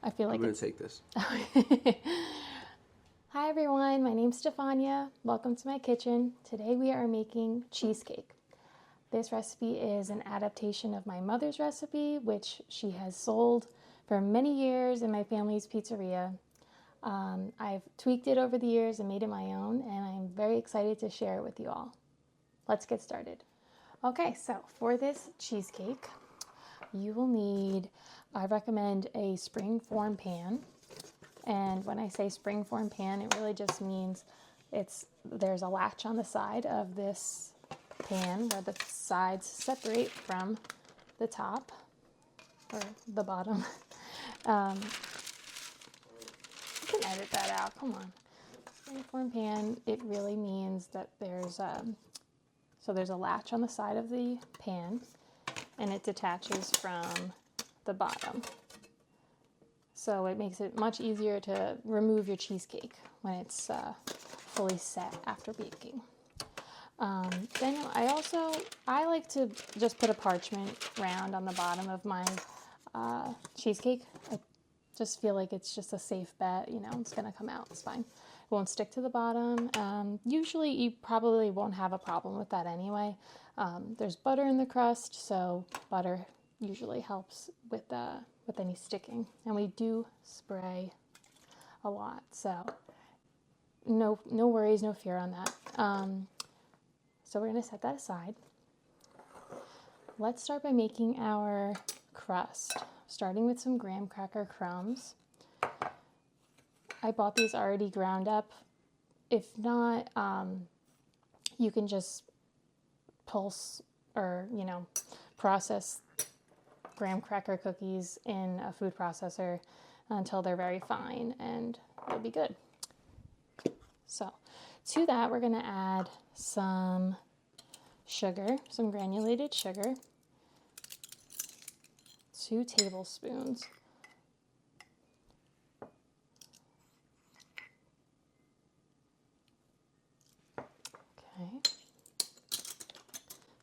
I feel like I'm going to take this. Hi everyone, my name's Stefania. Welcome to my kitchen. Today we are making cheesecake. This recipe is an adaptation of my mother's recipe, which she has sold for many years in my family's pizzeria. I've tweaked it over the years and made it my own, and I'm very excited to share it with you all. Let's get started. Okay, so for this cheesecake, you will need, I recommend a springform pan. And when I say springform pan, it really just means there's a latch on the side of this pan where the sides separate from the top or the bottom. You can edit that out, come on. Springform pan, it really means that there's a latch on the side of the pan and it detaches from the bottom. So it makes it much easier to remove your cheesecake when it's fully set after baking. Then I like to just put a parchment round on the bottom of my cheesecake. I just feel like it's just a safe bet, it's gonna come out, it's fine. It won't stick to the bottom. Usually you probably won't have a problem with that anyway. There's butter in the crust, so butter usually helps with any sticking. And we do spray a lot, so no worries, no fear on that. So we're gonna set that aside. Let's start by making our crust, starting with some graham cracker crumbs. I bought these already ground up. If not, you can just pulse or, process graham cracker cookies in a food processor until they're very fine and it'll be good. So to that, we're going to add some sugar, some granulated sugar, 2 tablespoons. Okay,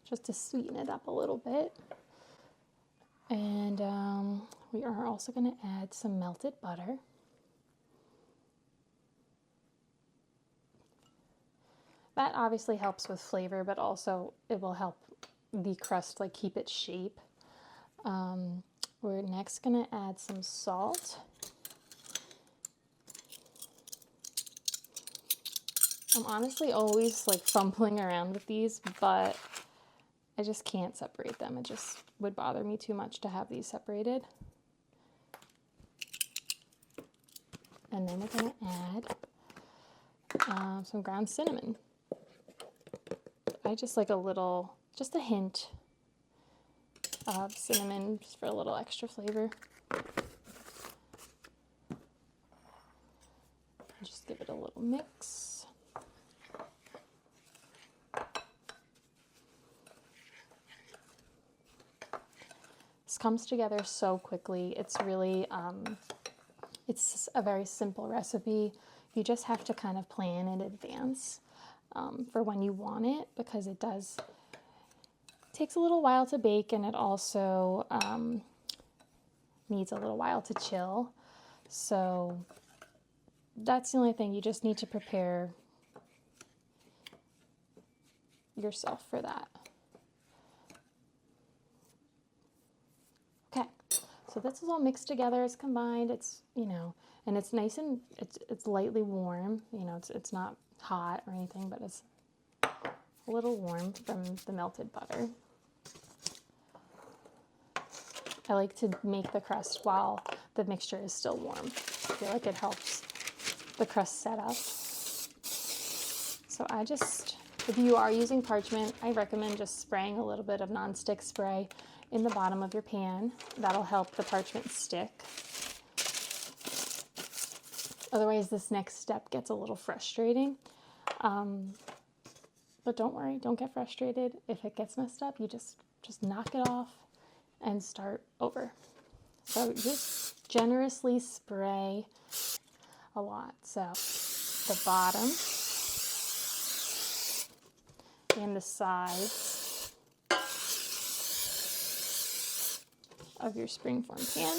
just to sweeten it up a little bit. And we are also going to add some melted butter. That obviously helps with flavor, but also it will help the crust keep its shape. We're next going to add some salt. I'm honestly always fumbling around with these, but I just can't separate them. It just would bother me too much to have these separated. And then we're going to add some ground cinnamon. I just like just a hint of cinnamon just for a little extra flavor. Just give it a little mix. This comes together so quickly. It's really, it's a very simple recipe. You just have to kind of plan in advance for when you want it, because it takes a little while to bake, and it also needs a little while to chill. So that's the only thing. You just need to prepare yourself for that. Okay, so this is all mixed together, it's combined, it's, and it's nice and it's lightly warm, it's not hot or anything, but it's a little warm from the melted butter. I like to make the crust while the mixture is still warm. I feel like it helps the crust set up. So if you are using parchment, I recommend just spraying a little bit of nonstick spray in the bottom of your pan. That'll help the parchment stick. Otherwise, this next step gets a little frustrating. But don't worry, don't get frustrated. If it gets messed up, you just knock it off and start over. So just generously spray a lot. So the bottom and the sides of your springform pan.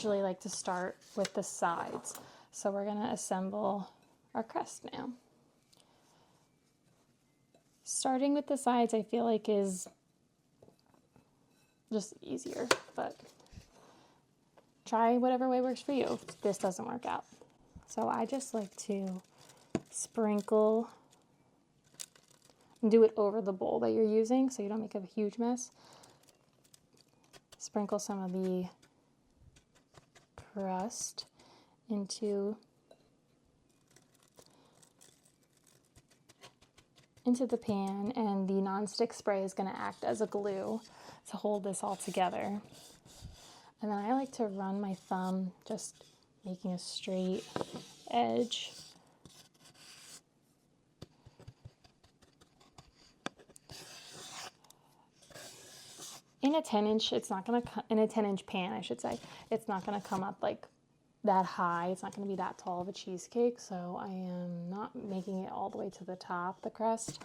usually like to start with the sides. So we're going to assemble our crust now. Starting with the sides, I feel like is just easier, but try whatever way works for you if this doesn't work out. So I just like to sprinkle and do it over the bowl that you're using so you don't make a huge mess. Sprinkle some of the crust into the pan, and the nonstick spray is going to act as a glue to hold this all together. And then I like to run my thumb, just making a straight edge. In a 10-inch, it's not going to, in a 10-inch pan, I should say, it's not going to come up like that high. It's not going to be that tall of a cheesecake, so I am not making it all the way to the top, the crust.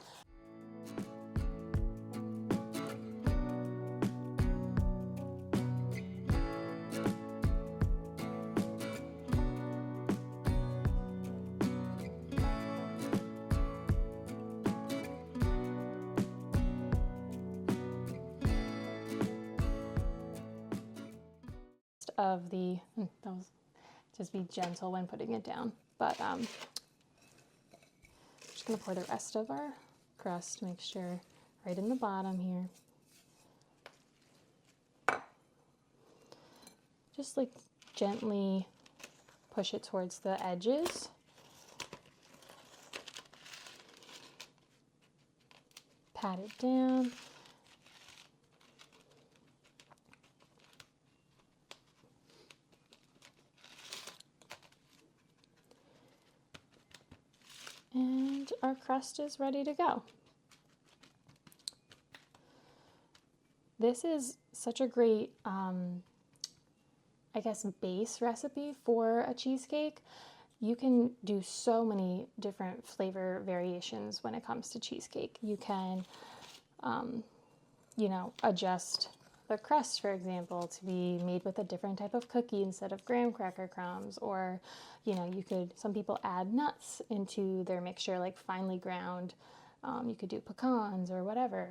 Of the, just be gentle when putting it down, but I'm just going to pour the rest of our crust mixture right in the bottom here. Just like gently push it towards the edges. Pat it down. And our crust is ready to go. This is such a great, I guess, base recipe for a cheesecake. You can do so many different flavor variations when it comes to cheesecake. You can, you know, adjust the crust, for example, to be made with a different type of cookie instead of graham cracker crumbs, or, you know, you could, some people add nuts into their mixture, like finely ground. You could do pecans or whatever.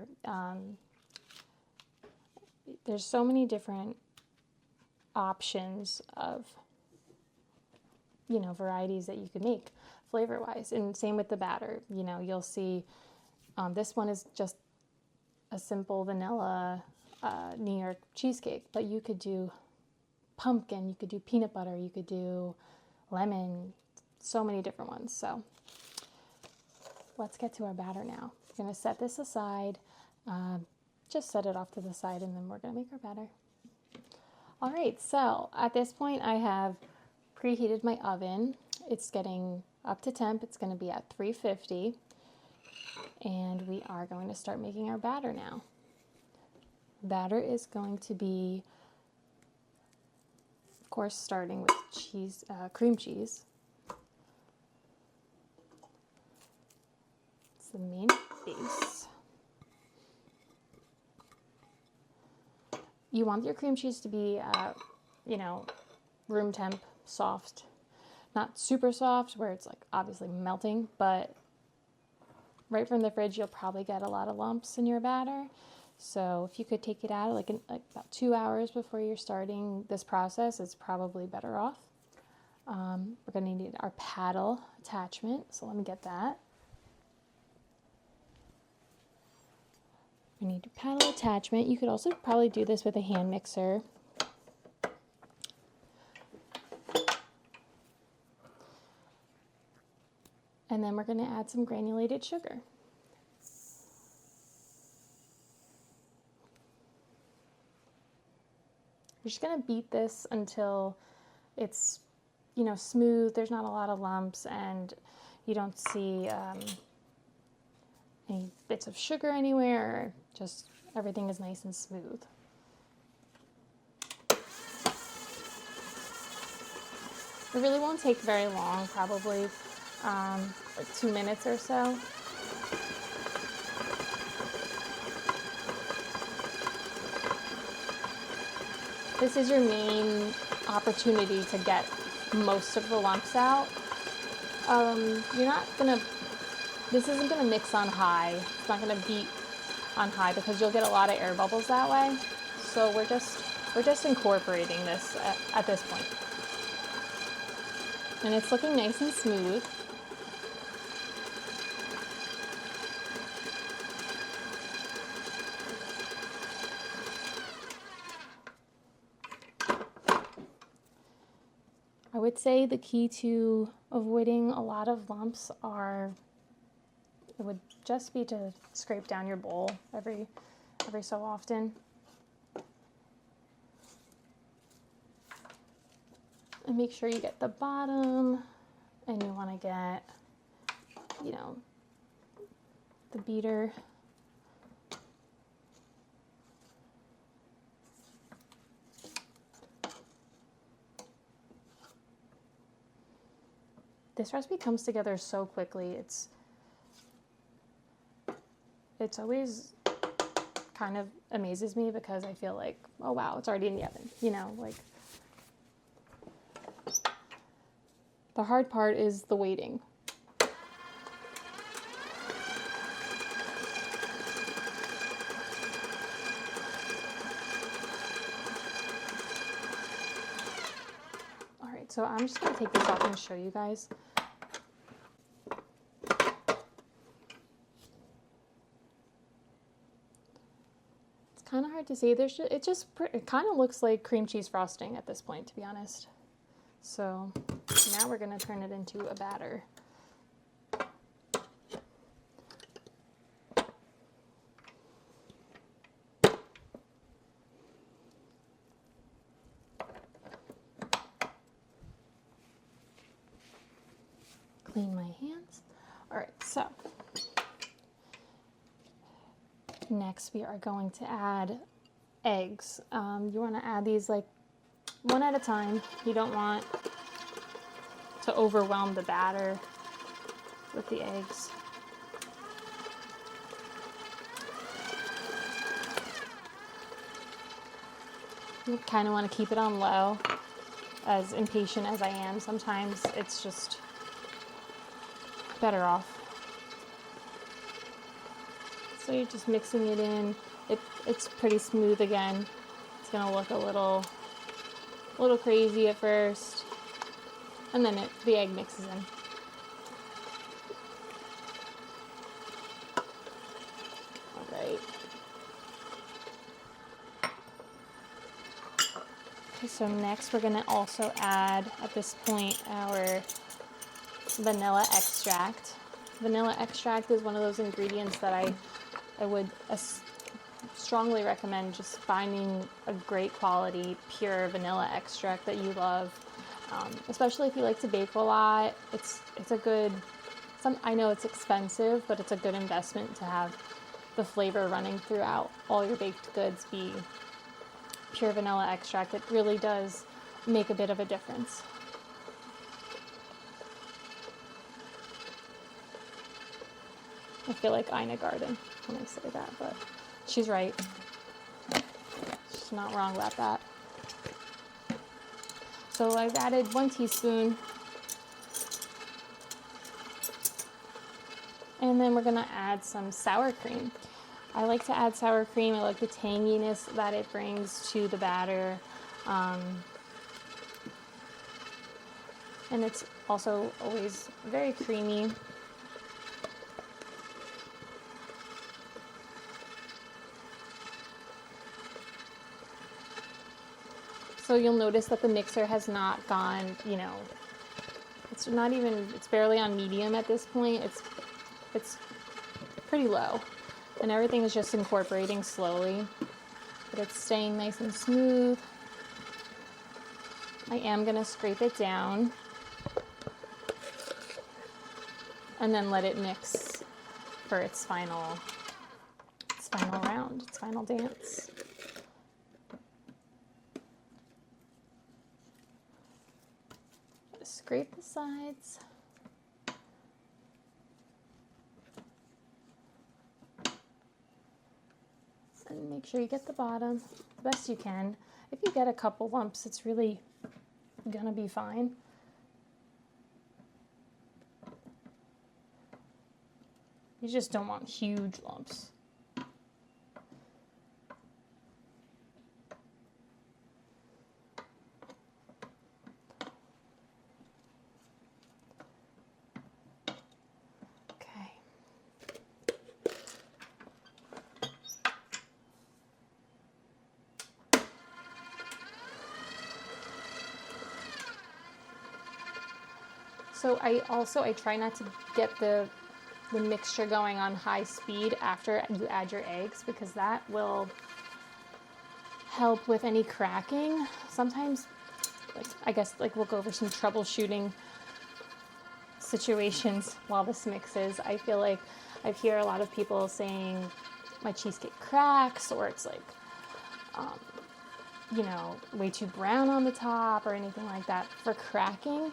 There's so many different options of, you know, varieties that you could make flavor-wise. And same with the batter. You know, you'll see this one is just a simple vanilla New York cheesecake, but you could do pumpkin, you could do peanut butter, you could do lemon, so many different ones. So let's get to our batter now. We're going to set this aside, just set it off to the side, and then we're going to make our batter. All right, so at this point I have preheated my oven. It's getting up to temp. It's going to be at 350, and we are going to start making our batter now. Batter is going to be, of course, starting with cheese, cream cheese. It's the main base. You want your cream cheese to be, you know, room temp, soft, not super soft where it's like obviously melting, but right from the fridge, you'll probably get a lot of lumps in your batter. So if you could take it out like about 2 hours before you're starting this process, it's probably better off. We're going to need our paddle attachment, so let me get that. We need your paddle attachment. You could also probably do this with a hand mixer. And then we're going to add some granulated sugar. We're just going to beat this until it's, you know, smooth. There's not a lot of lumps, and you don't see any bits of sugar anywhere. Just everything is nice and smooth. It really won't take very long, probably like 2 minutes or so. This is your main opportunity to get most of the lumps out. You're not gonna, this isn't gonna mix on high. It's not gonna beat on high because you'll get a lot of air bubbles that way. So we're just incorporating this at this point. And it's looking nice and smooth. I would say the key to avoiding a lot of lumps it would just be to scrape down your bowl every so often. And make sure you get the bottom, and you want to get, you know, the beater. This recipe comes together so quickly. It's always kind of amazes me because I feel like, oh wow, it's already in the oven, you know, like. The hard part is the waiting. All right, so I'm just gonna take this off and show you guys. Kind of hard to see. It kind of looks like cream cheese frosting at this point, to be honest. So now we're going to turn it into a batter. Clean my hands. All right, so next we are going to add eggs. You want to add these like one at a time. You don't want to overwhelm the batter with the eggs. You kind of want to keep it on low. As impatient as I am, sometimes it's just better off. So you're just mixing it in. It's pretty smooth again. It's gonna look a little crazy at first, and then the egg mixes in. All right. Okay, so next we're gonna also add at this point our vanilla extract. Vanilla extract is one of those ingredients that I would strongly recommend just finding a great quality, pure vanilla extract that you love. Especially if you like to bake a lot, it's a good, I know it's expensive, but it's a good investment to have the flavor running throughout all your baked goods be pure vanilla extract. It really does make a bit of a difference. I feel like Ina Garden when I say that, but she's right. She's not wrong about that. So I've added 1 teaspoon. And then we're gonna add some sour cream. I like to add sour cream. I like the tanginess that it brings to the batter. And it's also always very creamy. So you'll notice that the mixer has not gone, you know, it's barely on medium at this point. It's pretty low. And everything is just incorporating slowly, but it's staying nice and smooth. I am gonna scrape it down and then let it mix for its final round, its final dance. Scrape the sides. And make sure you get the bottom the best you can. If you get a couple lumps, it's really gonna be fine. You just don't want huge lumps. Okay. So I try not to get the mixture going on high speed after you add your eggs, because that will help with any cracking. Sometimes, like, I guess, like, we'll go over some troubleshooting situations while this mixes. I feel like I hear a lot of people saying my cheesecake cracks, or it's like, you know, way too brown on the top or anything like that. For cracking,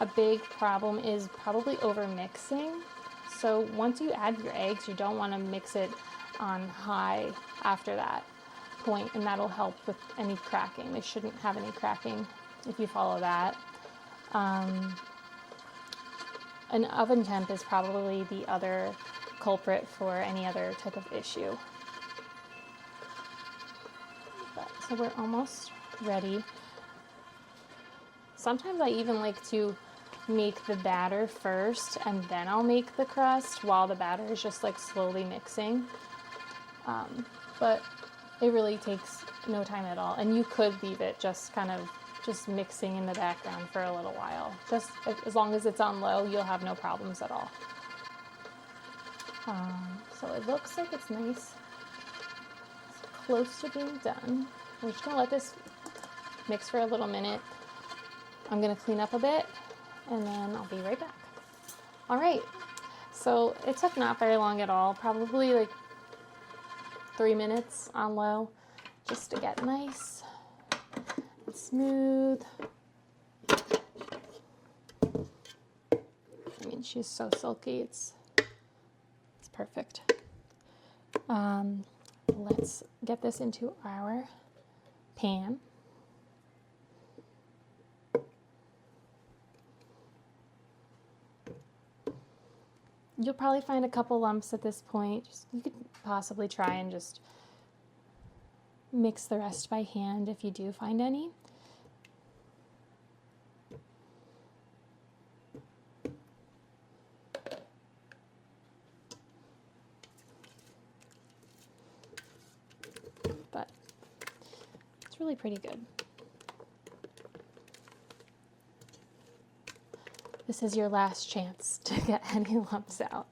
a big problem is probably over mixing. So once you add your eggs, you don't want to mix it on high after that point, and that'll help with any cracking. They shouldn't have any cracking if you follow that. An oven temp is probably the other culprit for any other type of issue. So we're almost ready. Sometimes I even like to make the batter first, and then I'll make the crust while the batter is just like slowly mixing. But it really takes no time at all, and you could leave it just kind of just mixing in the background for a little while. Just as long as it's on low, you'll have no problems at all. So it looks like it's nice. It's close to being done. We're just gonna let this mix for a little minute. I'm gonna clean up a bit, and then I'll be right back. All right, so it took not very long at all, probably like 3 minutes on low, just to get nice and smooth. I mean, she's so silky, it's perfect. Let's get this into our pan. You'll probably find a couple lumps at this point. You could possibly try and just mix the rest by hand if you do find any. But it's really pretty good. This is your last chance to get any lumps out.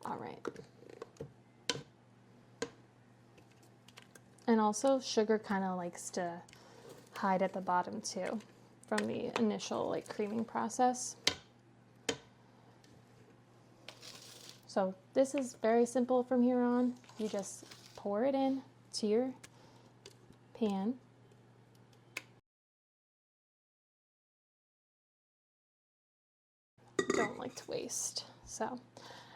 All right. And also, sugar kind of likes to hide at the bottom too, from the initial like creaming process. So this is very simple from here on. You just pour it in to your pan. Don't like to waste. So,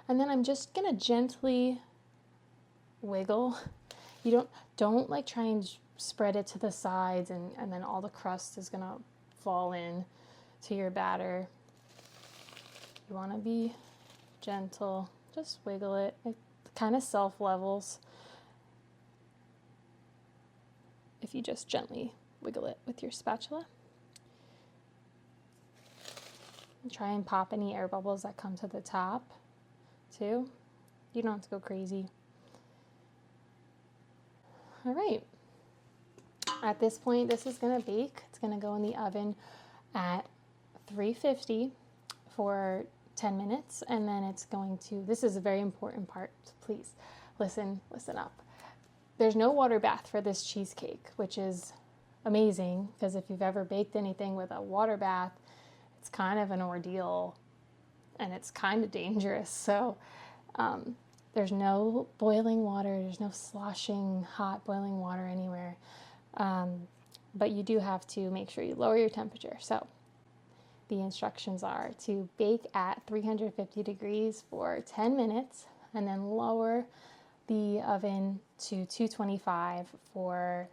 and then I'm just gonna gently wiggle. You don't like try and spread it to the sides, and then all the crust is gonna fall in to your batter. You want to be gentle. Just wiggle it. It kind of self-levels if you just gently wiggle it with your spatula. And try and pop any air bubbles that come to the top too. You don't have to go crazy. All right. At this point, this is going to bake. It's going to go in the oven at 350 for 10 minutes, and then it's going to, this is a very important part, so please listen up. There's no water bath for this cheesecake, which is amazing, because if you've ever baked anything with a water bath, it's kind of an ordeal and it's kind of dangerous. So there's no boiling water, there's no sloshing hot boiling water anywhere, but you do have to make sure you lower your temperature. So the instructions are to bake at 350 degrees for 10 minutes and then lower the oven to 225 for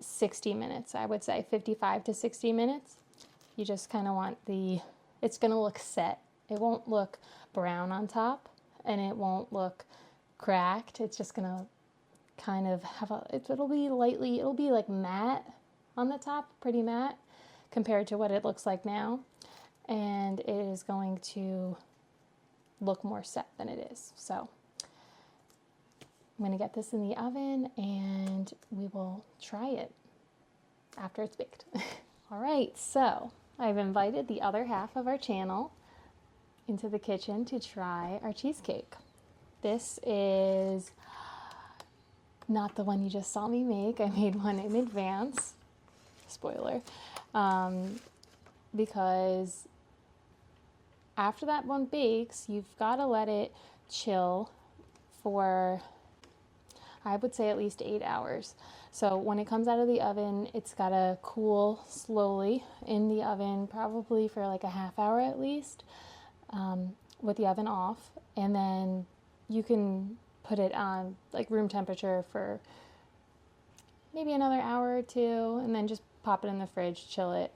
60 minutes, I would say 55 to 60 minutes. You just kind of want it's going to look set. It won't look brown on top and it won't look cracked. It's just going to kind of have it'll be like matte on the top, pretty matte compared to what it looks like now. And it is going to look more set than it is. So I'm going to get this in the oven and we will try it after it's baked. All right, so I've invited the other half of our channel into the kitchen to try our cheesecake. This is not the one you just saw me make. I made one in advance, spoiler, because after that one bakes, you've got to let it chill for, I would say, at least 8 hours. So when it comes out of the oven, it's got to cool slowly in the oven, probably for like a half hour at least, with the oven off. And then you can put it on like room temperature for maybe another hour or two, and then just pop it in the fridge, chill it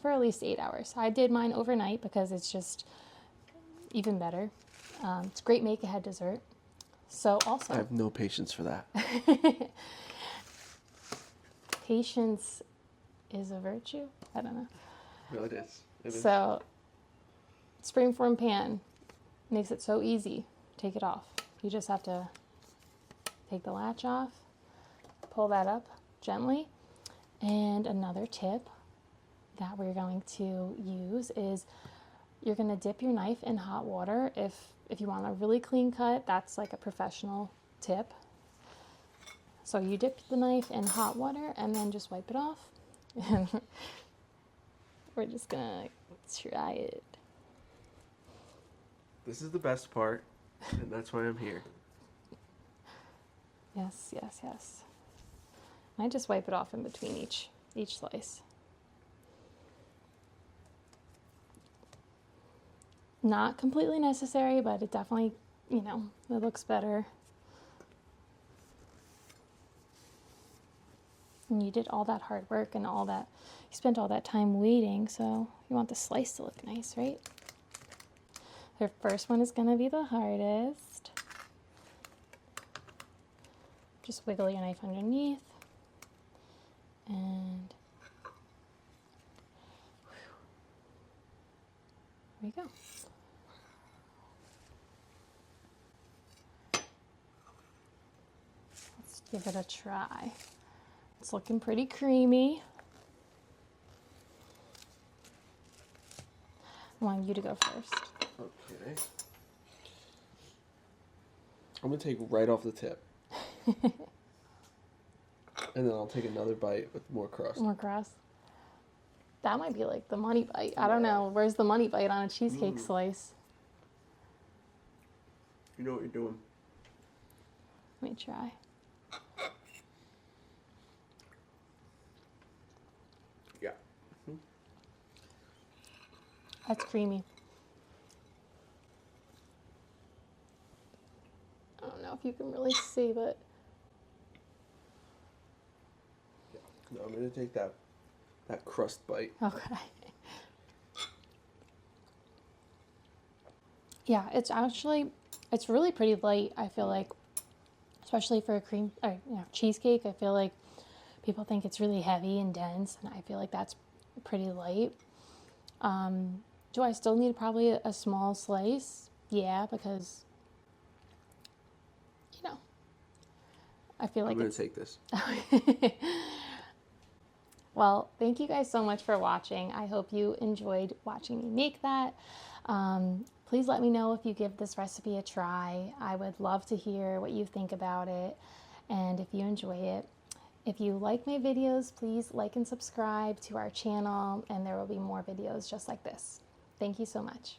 for at least 8 hours. I did mine overnight because it's just even better. It's a great make-ahead dessert. So also, I have no patience for that. Patience is a virtue? I don't know. No, it is. It is. So, springform pan makes it so easy. Take it off. You just have to take the latch off, pull that up gently. And another tip that we're going to use is you're going to dip your knife in hot water. If you want a really clean cut, that's like a professional tip. So you dip the knife in hot water and then just wipe it off. And we're just gonna try it. This is the best part, and that's why I'm here. Yes, yes, yes. I just wipe it off in between each slice. Not completely necessary, but it definitely, it looks better. And you did all that hard work and you spent all that time waiting, so you want the slice to look nice, right? The first one is gonna be the hardest. Just wiggle your knife underneath. And there we go. Let's give it a try. It's looking pretty creamy. I want you to go first. Okay. I'm going to take right off the tip. And then I'll take another bite with more crust. More crust. That might be like the money bite. I don't know. Where's the money bite on a cheesecake slice? You know what you're doing. Let me try. Yeah. That's creamy. I don't know if you can really see, but No, I'm going to take that crust bite. okay. Yeah, it's really pretty light. I feel like, especially for a cheesecake. I feel like people think it's really heavy and dense, and I feel like that's pretty light. Do I still need probably a small slice? Yeah, because I feel like I'm going to take this. Well, thank you guys so much for watching. I hope you enjoyed watching me make that. Please let me know if you give this recipe a try. I would love to hear what you think about it and if you enjoy it. If you like my videos, please like and subscribe to our channel, and there will be more videos just like this. Thank you so much.